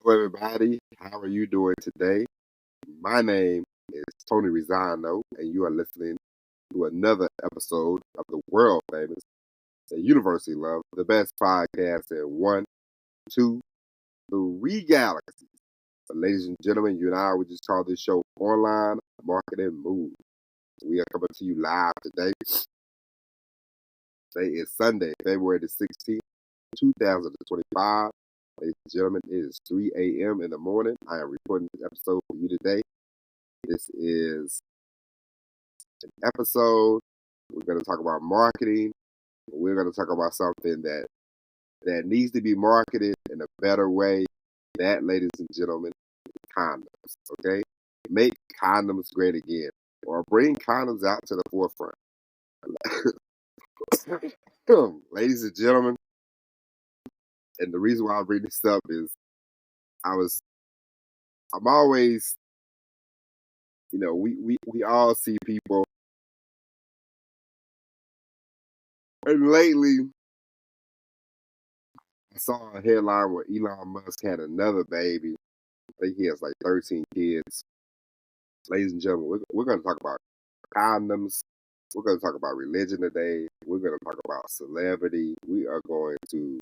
Hello, everybody. How are you doing today? My name is Tony Rosano, and you are listening to another episode of the world famous and universally loved, the best podcast in one, two, three galaxies. But ladies and gentlemen, you and I, we just call this show Online Marketing Move. We are coming to you live today. Today is Sunday, February the 16th, 2025. Ladies and gentlemen, it is 3 a.m. in the morning. I am recording this episode for you today. This is an episode. We're going to talk about marketing. We're going to talk about something that needs to be marketed in a better way. That, ladies and gentlemen, is condoms. Okay? Make condoms great again, or bring condoms out to the forefront. Ladies and gentlemen, and the reason why I bring this up is I'm always, we all see people, and lately I saw a headline where Elon Musk had another baby. I think he has like 13 kids. Ladies and gentlemen, we're going to talk about condoms. We're going to talk about religion today. We're going to talk about celebrity. We are going to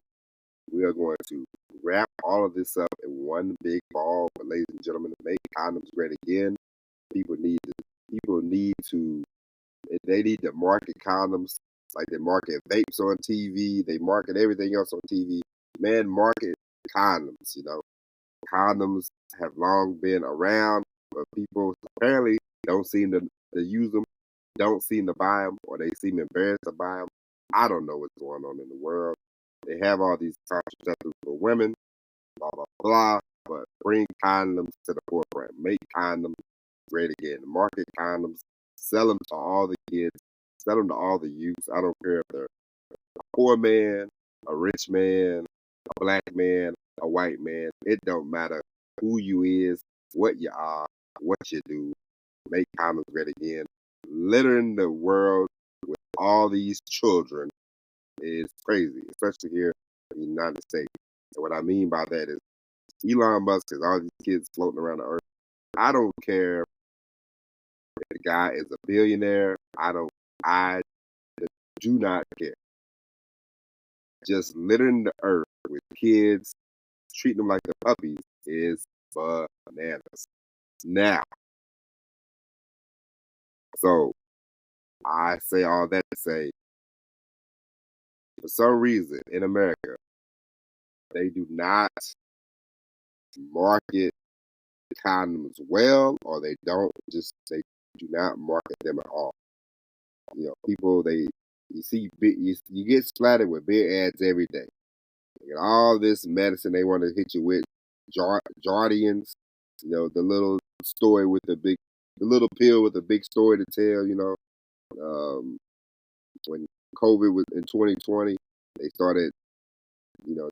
wrap all of this up in one big ball. But ladies and gentlemen, to make condoms great again, people need to they need to market condoms like they market vapes on TV. They market everything else on TV. Man, market condoms. Condoms have long been around, but people apparently don't seem to use them, don't seem to buy them, or they seem embarrassed to buy them. I don't know what's going on in the world. They have all these contraceptives for women, blah, blah, blah, but bring condoms to the forefront. Make condoms great again. Market condoms. Sell them to all the kids. Sell them to all the youths. I don't care if they're a poor man, a rich man, a black man, a white man. It don't matter who you is, what you are, what you do. Make condoms great again. Littering the world with all these children is crazy, especially here in the United States. And what I mean by that is Elon Musk has all these kids floating around the earth. I don't care if the guy is a billionaire. I do not care. Just littering the earth with kids, treating them like the puppies is bananas. Now, so I say all that to say, for some reason in America, they do not market condoms well, or they do not market them at all. People you get splattered with big ads every day. They got all this medicine they want to hit you with, Jardians, the little story with the little pill with a big story to tell. When COVID was in 2020, they started,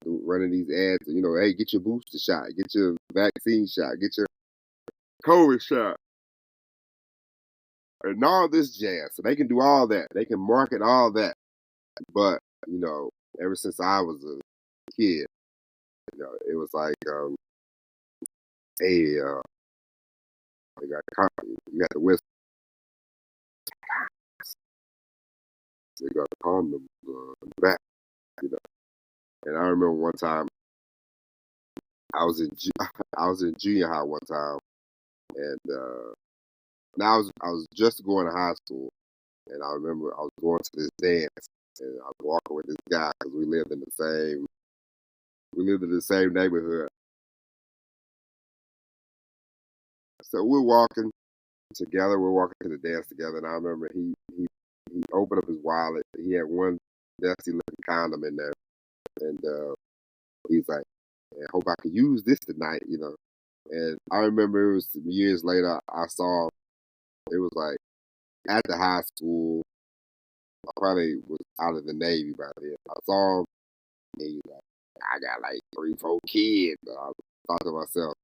running these ads. Hey, get your booster shot, get your vaccine shot, get your COVID shot, and all this jazz. So they can do all that. They can market all that. But ever since I was a kid, it was like, hey, you got the whistle. They got a condom in the back, you know. And I remember one time I was in I was in junior high one time, and now I was just going to high school, and I remember I was going to this dance, and I was walking with this guy because we lived in the same neighborhood. So we're walking together. We're walking to the dance together, and I remember he opened up his wallet. He had one dusty looking condom in there, and he's like, "I hope I can use this tonight," And I remember it was some years later. I saw it was like at the high school. I probably was out of the Navy by then. I saw him, and he was like, "I got like 3, 4 kids." I thought to myself,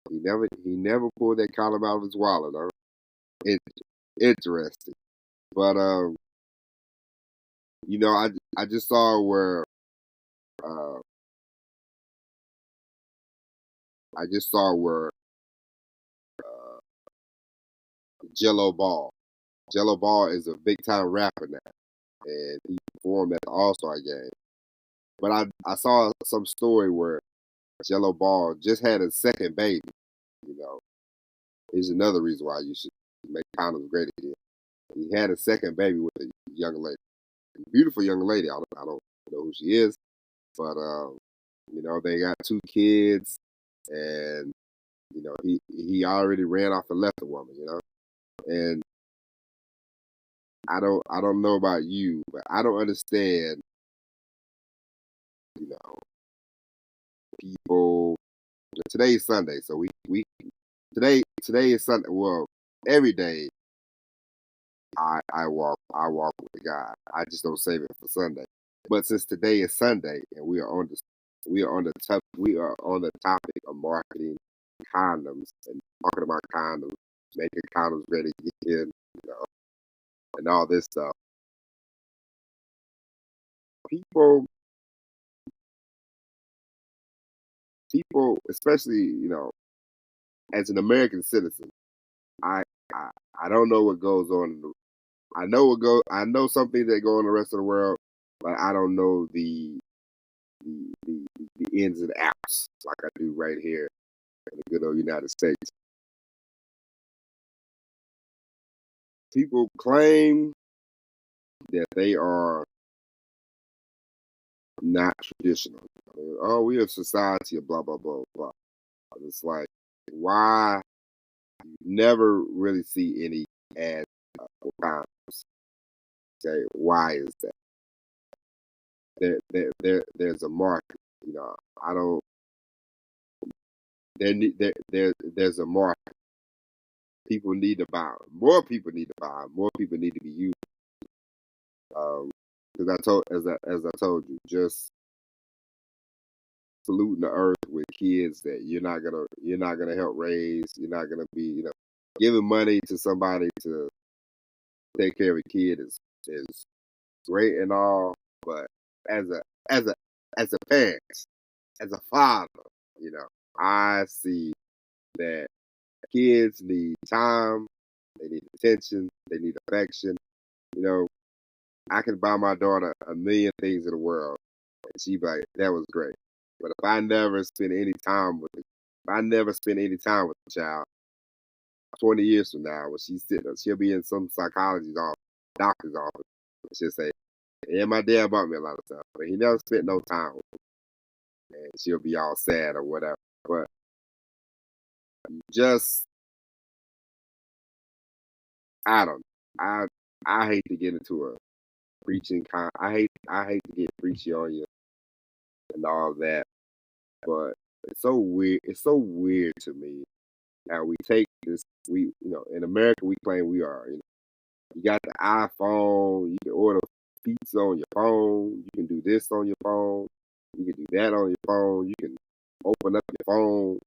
he never pulled that condom out of his wallet. Huh? It, Interesting, but I just saw where uh, I just saw where uh, Jello Ball. Jello Ball is a big time rapper now, and he performed at the All Star game. But I saw some story where Jello Ball just had a second baby. You know, is another reason why you should make condoms great again. He had a second baby with a young lady, a beautiful young lady. I don't know who she is, but they got two kids, and he already ran off and left the woman. And I don't know about you, but I don't understand. You know, people. Today is Sunday, so we today is Sunday. Well, every day I walk with God. I just don't save it for Sunday. But since today is Sunday and we are on the topic of marketing condoms and talking about condoms, making condoms ready again, and all this stuff. People people, especially, as an American citizen, I I, I don't know what goes on I know something that go on in the rest of the world, but I don't know the ins and outs like I do right here in the good old United States. People claim that they are not traditional. Oh, we are a society of blah blah blah blah. It's like why you never really see any ads for condoms. Okay, why is that? There's a market. I don't. There's a market. People need to buy 'em. More people need to buy 'em. More people need to be used. Because I told you, just polluting the earth with kids that you're not gonna help raise. You're not gonna be giving money to somebody to take care of a kid is great and all, but as a as a as a parent, as a father, you know, I see that kids need time, they need attention, they need affection. You know, I can buy my daughter a million things in the world, and she be like, "That was great." But if I never spend any time with the child, 20 years from now, when she's sitting, she'll be in some psychologist's office, doctor's office, and she'll say, "Yeah, my dad bought me a lot of stuff, but he never spent no time with me," and she'll be all sad or whatever. But just, I don't. I I hate to get into a I hate to get preachy on you and all that, but it's so weird to me how we take this. In America we claim we are. You got the iPhone. You can order pizza on your phone. You can do this on your phone. You can do that on your phone. You can open up your phone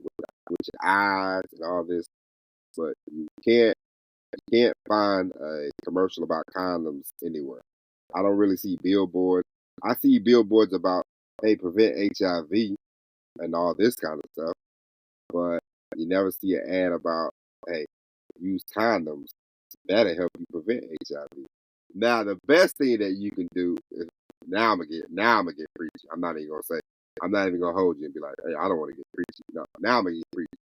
with your eyes and all this, but you can't find a commercial about condoms anywhere. I don't really see billboards. I see billboards about, hey, prevent HIV and all this kind of stuff, but you never see an ad about, hey, use condoms. That'll help you prevent HIV. Now, the best thing that you can do is now I'm gonna get preachy. I'm not even gonna hold you and be like, hey, I don't want to get preachy. No, now I'm gonna get preachy.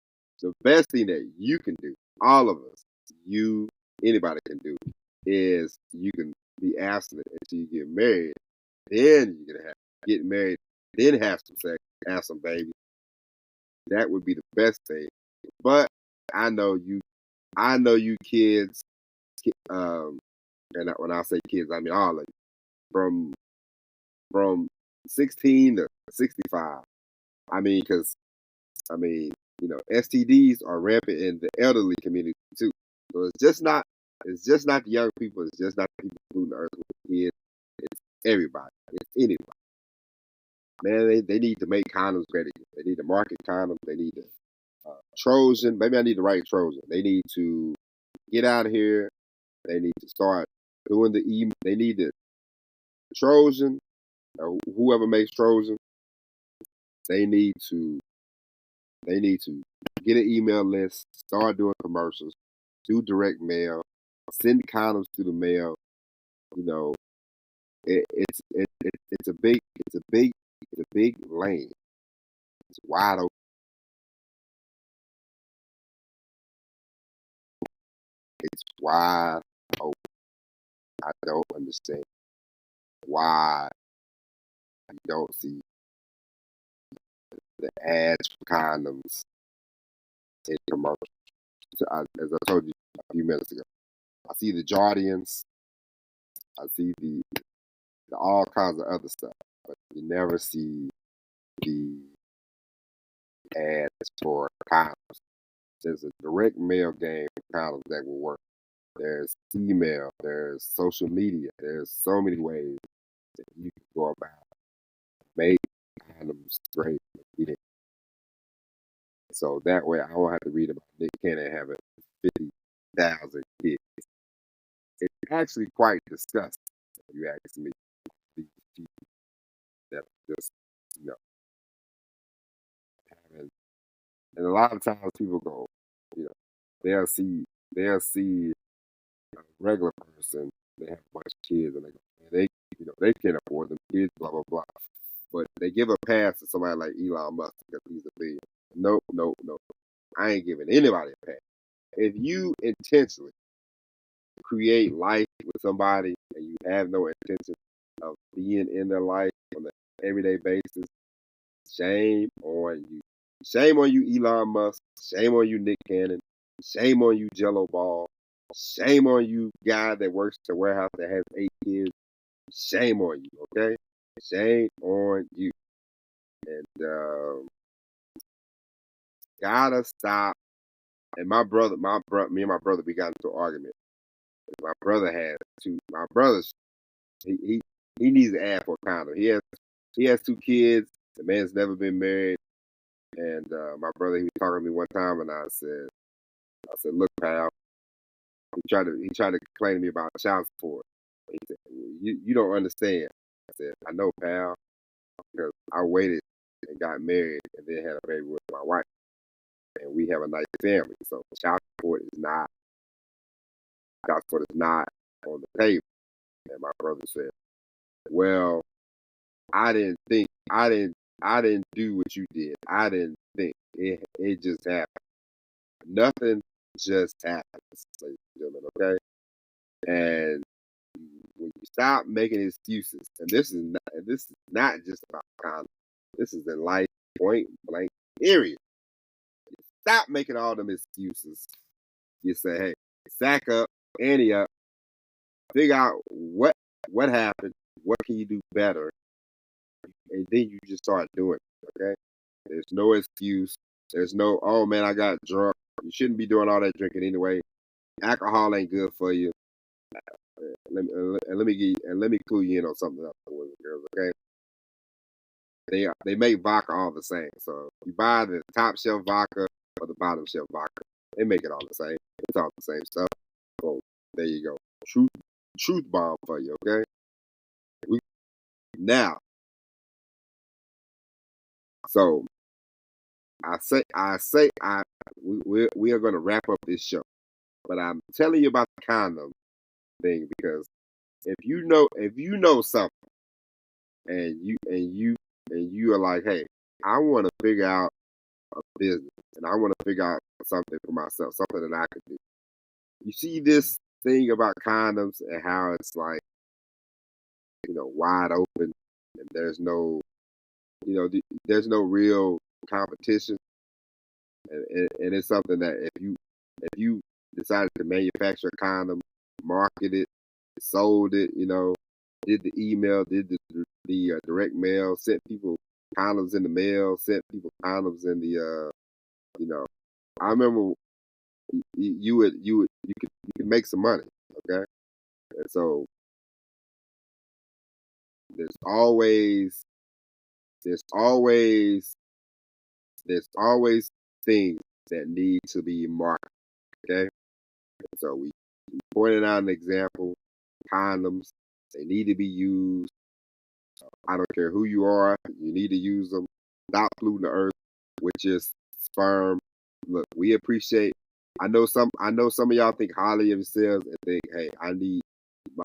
The best thing that you can do, all of us, you, anybody can do, is you can be abstinent until you get married. Then you can get married, then have some sex, have some babies. That would be the best thing. But I know you, I know you kids, um, and when I say kids, I mean all of you, from from 16 to 65. I mean, because STDs are rampant in the elderly community too. So it's just not the young people. It's just not the people polluting the earth with the kids. It's everybody. It's anybody. Man, they need to make condoms ready. They need to market condoms. They need to Trojan. Maybe I need to write Trojan. They need to get out of here. They need to start doing the e. They need to Trojan or whoever makes Trojan. They need to They need to get an email list, start doing commercials, do direct mail, send condoms to the mail. You know, it's a big lane. It's wide open. It's wide open. I don't understand why you don't see the ads for condoms in commercials. So as I told you a few minutes ago, I see the Jardians, I see the all kinds of other stuff, but you never see the ads for condoms. There's a direct mail game for condoms that will work. There's email, there's social media, there's so many ways that you can go about make condoms great. Yeah. So that way I won't have to read about Nick Cannon having 50,000 kids. It's actually quite disgusting, if you ask me. These people that just, you know, having, and a lot of times people go, you know, they'll see a regular person, they have a bunch of kids, and they go, man, they can't afford them kids, blah blah blah. But they give a pass to somebody like Elon Musk because he's a billionaire. Nope, nope, nope. I ain't giving anybody a pass. If you intentionally create life with somebody and you have no intention of being in their life on an everyday basis, shame on you. Shame on you, Elon Musk. Shame on you, Nick Cannon. Shame on you, Jello Ball. Shame on you, guy that works at the warehouse that has 8 kids. Shame on you, okay? Shame on you. And gotta stop. And me and my brother, we got into an argument. My brother has two. My brother's he he needs to add for a condom. He has 2 kids. The man's never been married. And my brother, he was talking to me one time, and I said, look, pal. He tried to complain to me about child support. He said, you don't understand. I said, I know, pal, because I waited and got married and then had a baby with my wife, and we have a nice family. So child support is not on the table. And my brother said, well, I didn't think, I didn't do what you did. I didn't think it just happened. Nothing just happens, ladies and gentlemen. Okay, and when you stop making excuses, and this is not just about condoms. This is in life, point blank, period. Stop making all them excuses. You say, hey, sack up, ante up, figure out what happened, what can you do better, and then you just start doing it. Okay, there's no excuse. There's no, oh man, I got drunk. You shouldn't be doing all that drinking anyway. Alcohol ain't good for you. Let me clue you in on something else, boys and girls. Okay, they make vodka all the same. So you buy the top shelf vodka or the bottom shelf vodka, they make it all the same. It's all the same stuff. So there you go. Truth bomb for you. Okay. We, now, so we are going to wrap up this show, but I'm telling you about the condom thing because if you know something and you are like, hey, I want to figure out a business and I want to figure out something for myself, something that I could do. You see this thing about condoms and how it's like, wide open and there's no real competition, and it's something that if you decided to manufacture a condom, market it, sold it, did the email, did the direct mail, sent people condoms in the mail, sent people condoms in the you know. I remember you could make some money, okay? And so there's always there's always there's always things that need to be marketed, okay? And so we pointed out an example, condoms, they need to be used. I don't care who you are, you need to use them. Stop polluting the earth with just sperm. Look, we appreciate. I know some of y'all think highly of yourselves and think, hey, I need my,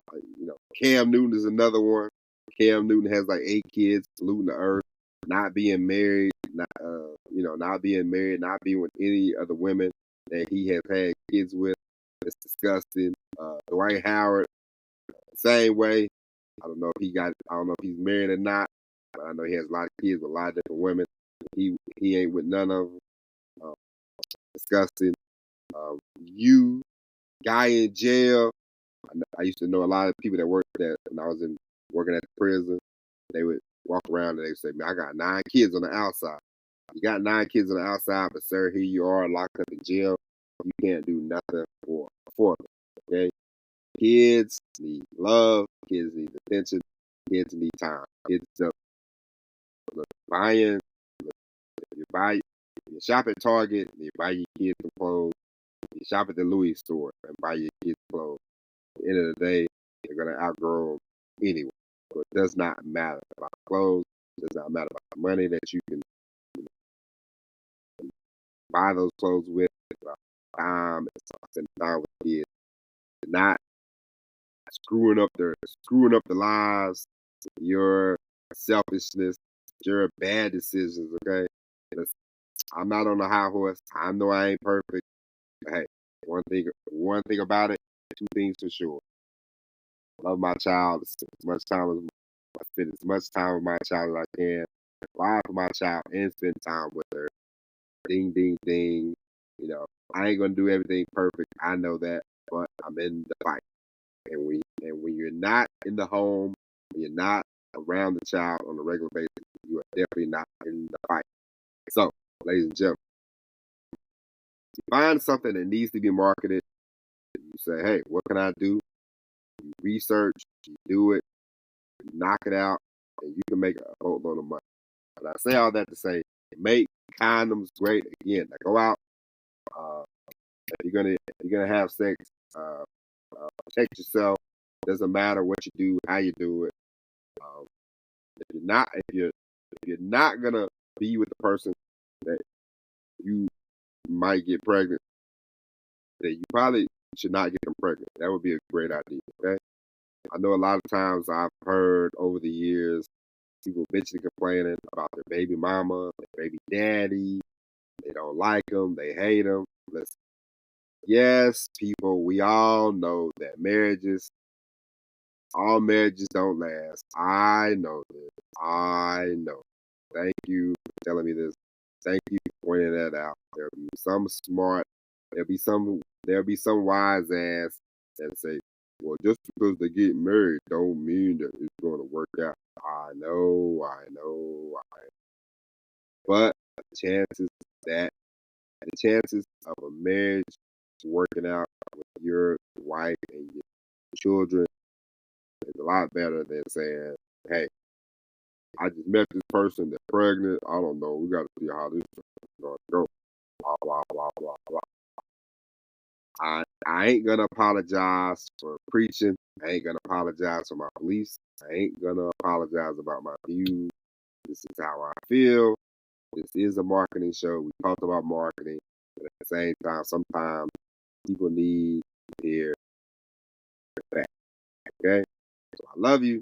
Cam Newton is another one. Cam Newton has like 8 kids, polluting the earth, not being married, not being married, not being with any other women that he has had kids with. It's disgusting. Dwight Howard, same way. I don't know if he's married or not, but I know he has a lot of kids with a lot of different women. He ain't with none of them. Um, disgusting. You guy in jail. I used to know a lot of people that worked there when I was working at the prison. They would walk around and they would say, "Man, I got 9 kids on the outside." You got 9 kids on the outside, but sir, here you are locked up in jail. You can't do nothing for them. Okay, kids need love. Kids need attention. Kids need time. Kids up. Look, buying. Look, you buy. You shop at Target. You buy your kids some clothes. You shop at the Louis store and buy your kids clothes. At the end of the day, they're gonna outgrow them anyway. So it does not matter about clothes. It does not matter about the money that you can buy those clothes with. It's about time. It's about spending time with kids. Not screwing up the lives. Your selfishness. Your bad decisions. Okay. I'm not on a high horse. I know I ain't perfect. But hey, one thing about it. 2 things for sure. Love my child. I spend as much time with my child as I can. Ride for my child and spend time with her. Ding, ding, ding. I ain't gonna do everything perfect. I know that, but I'm in the fight. And when you're not in the home, when you're not around the child on a regular basis, you are definitely not in the fight. So, ladies and gentlemen, you find something that needs to be marketed. You say, hey, what can I do? You research, you do it, you knock it out, and you can make a boatload of money. And I say all that to say, make condoms great again. Now go out. Uh, if you're gonna have sex, uh, protect yourself. Doesn't matter what you do, how you do it. Um, if you're not gonna be with the person that you might get pregnant, then you probably should not get them pregnant. That would be a great idea. Okay. I know a lot of times I've heard over the years people bitching and complaining about their baby mama, their baby daddy. They don't like them. They hate them. Listen, yes, people, we all know that all marriages don't last. I know this. I know. Thank you for telling me this. Thank you for pointing that out. There'll be some wise ass that say, well, just because they get married don't mean that it's going to work out. I know. But chances that the chances of a marriage working out with your wife and your children is a lot better than saying, hey, I just met this person, they're pregnant. I don't know. We got to see how this is going to go. Blah, blah, blah, blah, blah. I ain't going to apologize for preaching. I ain't going to apologize for my beliefs. I ain't going to apologize about my views. This is how I feel. This is a marketing show. We talked about marketing. But at the same time, sometimes people need to hear that. Okay? So I love you.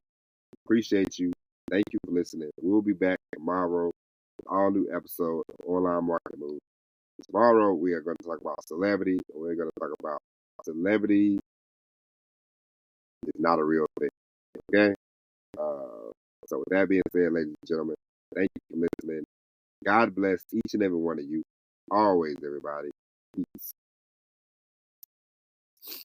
Appreciate you. Thank you for listening. We'll be back tomorrow with all new episode of Online Marketing Move. Tomorrow we are going to talk about celebrity. And we're going to talk about celebrity is not a real thing. Okay? So with that being said, ladies and gentlemen, thank you for listening. God bless each and every one of you. Always, everybody. Peace.